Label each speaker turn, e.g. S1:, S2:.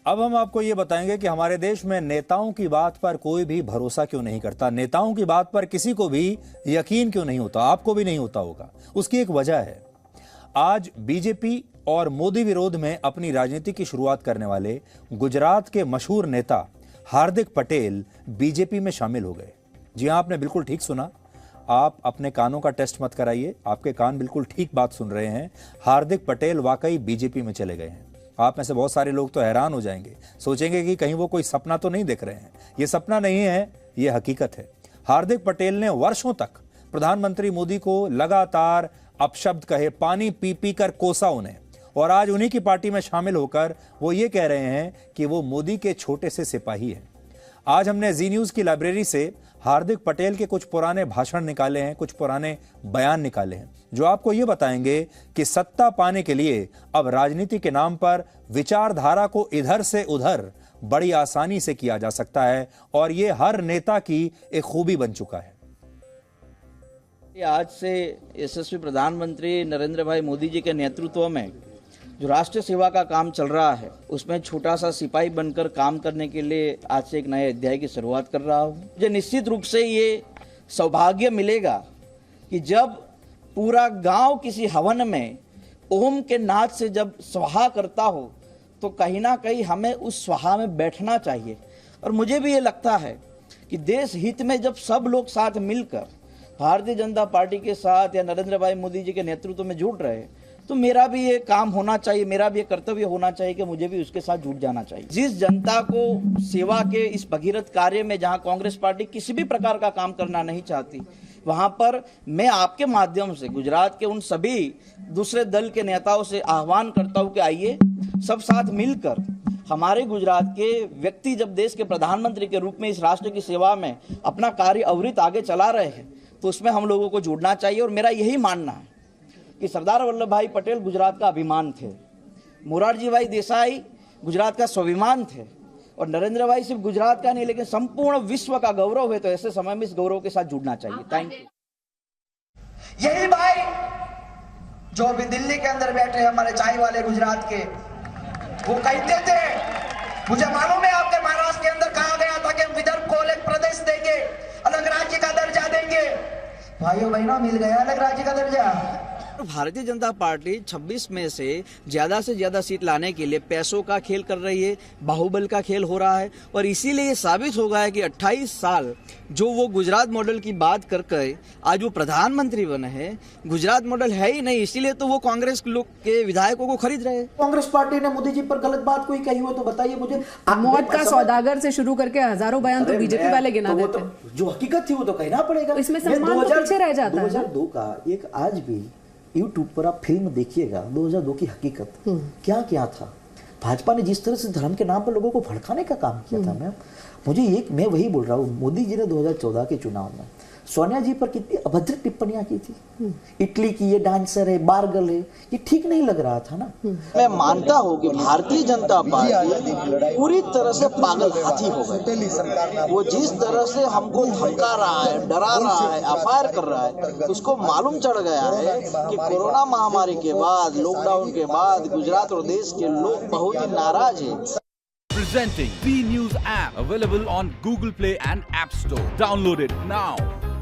S1: अब हम आपको ये बताएंगे कि हमारे देश में नेताओं की बात पर कोई भी भरोसा क्यों नहीं करता, नेताओं की बात पर किसी को भी यकीन क्यों नहीं होता। आपको भी नहीं होता होगा। उसकी एक वजह है, आज बीजेपी और मोदी विरोध में अपनी राजनीति की शुरुआत करने वाले गुजरात के मशहूर नेता हार्दिक पटेल बीजेपी में शामिल हो गए। जी हां, आपने बिल्कुल ठीक सुना। आप अपने कानों का टेस्ट मत कराइए, आपके कान बिल्कुल ठीक बात सुन रहे हैं। हार्दिक पटेल वाकई बीजेपी में चले गए हैं। आप में से बहुत सारे लोग तो हैरान हो जाएंगे, सोचेंगे कि कहीं वो कोई सपना तो नहीं देख रहे हैं। ये सपना नहीं है, ये हकीकत है। हार्दिक पटेल ने वर्षों तक प्रधानमंत्री मोदी को लगातार अपशब्द कहे, पानी पी पी कर कोसा उन्हें, और आज उन्हीं की पार्टी में शामिल होकर वो ये कह रहे हैं कि वो मोदी के छोटे से सिपाही हैं। आज हमने जी न्यूज की लाइब्रेरी से हार्दिक पटेल के कुछ पुराने भाषण निकाले हैं, कुछ पुराने बयान निकाले हैं, जो आपको ये बताएंगे कि सत्ता पाने के लिए अब राजनीति के नाम पर विचारधारा को इधर से उधर बड़ी आसानी से किया जा सकता है, और ये हर नेता की एक खूबी बन चुका है।
S2: आज से यशस्वी प्रधानमंत्री नरेंद्र भाई मोदी जी के नेतृत्व में जो राष्ट्र सेवा का काम चल रहा है, उसमें छोटा सा सिपाही बनकर काम करने के लिए आज से एक नए अध्याय की शुरुआत कर रहा हूँ। मुझे निश्चित रूप से ये सौभाग्य मिलेगा कि जब पूरा गांव किसी हवन में ओम के नाद से जब स्वाहा करता हो, तो कहीं ना कहीं हमें उस स्वाहा में बैठना चाहिए। और मुझे भी ये लगता है कि देश हित में जब सब लोग साथ मिलकर भारतीय जनता पार्टी के साथ या नरेंद्र भाई मोदी जी के नेतृत्व में जुड़ रहे हैं, तो मेरा भी ये काम होना चाहिए, मेरा भी ये कर्तव्य होना चाहिए कि मुझे भी उसके साथ जुट जाना चाहिए। जिस जनता को सेवा के इस भगीरथ कार्य में जहां कांग्रेस पार्टी किसी भी प्रकार का काम करना नहीं चाहती, वहां पर मैं आपके माध्यम से गुजरात के उन सभी दूसरे दल के नेताओं से आह्वान करता हूं कि आइए सब साथ मिलकर हमारे गुजरात के व्यक्ति जब देश के प्रधानमंत्री के रूप में इस राष्ट्र की सेवा में अपना कार्य अविरत आगे चला रहे हैं, तो उसमें हम लोगों को जुड़ना चाहिए। और मेरा यही मानना है कि सरदार वल्लभ भाई पटेल गुजरात का अभिमान थे, मोरारजी भाई देसाई गुजरात का स्वाभिमान थे, और नरेंद्र भाई सिर्फ गुजरात का नहीं लेकिन संपूर्ण विश्व का गौरव है। तो ऐसे समय में इस गौरव के साथ जुड़ना चाहिए। Thank you.
S3: यही भाई जो अभी दिल्ली के अंदर बैठे हमारे चाय वाले गुजरात के, वो कहते थे, मुझे मालूम है आपके महाराष्ट्र के अंदर कहा गया था कि हम विदर्भ को अलग प्रदेश देंगे, अलग राज्य का दर्जा देंगे। भाइयों बहनों, मिल गया अलग राज्य का दर्जा।
S2: भारतीय जनता पार्टी 26 में से ज्यादा सीट लाने के लिए पैसों का खेल कर रही है, बाहुबल का खेल हो रहा है, और इसीलिए ये साबित हो गया है कि 28 साल जो वो गुजरात मॉडल की बात करके आज वो प्रधानमंत्री बने हैं, गुजरात मॉडल है ही नहीं, इसीलिए तो वो कांग्रेस लोग के विधायकों को खरीद रहे हैं।
S3: कांग्रेस पार्टी ने मोदी जी पर गलत बात कोई कही हो तो बताइए मुझे।
S4: मौत का सौदागर से शुरू करके हजारों बयान तो बीजेपी वाले गिना देते हैं।
S3: जो हकीकत थी वो तो कहना पड़ेगा।
S4: इसमें सम्मान तो पीछे रह जाता है।
S3: 2002 का एक आज भी YouTube पर आप फिल्म देखिएगा, 2002 की हकीकत क्या क्या था। भाजपा ने जिस तरह से धर्म के नाम पर लोगों को भड़काने का काम किया था, मैं वही बोल रहा हूँ। मोदी जी ने 2014 के चुनाव में सोनिया जी पर कितनी अभद्र टिप्पणियां की थी। इटली की ये डांसर है, बारगल है, ये ठीक नहीं लग रहा था ना।
S2: मैं मानता हूं कि भारतीय जनता पार्टी पूरी तरह से पागल हाथी हो गई। वो जिस तरह से हमको धमका रहा है, डरा रहा है, अफायर कर रहा है, उसको मालूम चढ़ गया है कि कोरोना महामारी के बाद, लॉकडाउन के बाद गुजरात और देश के लोग बहुत ही नाराज हैं।
S5: Presenting B News app, available on Google Play and App Store. Download it now.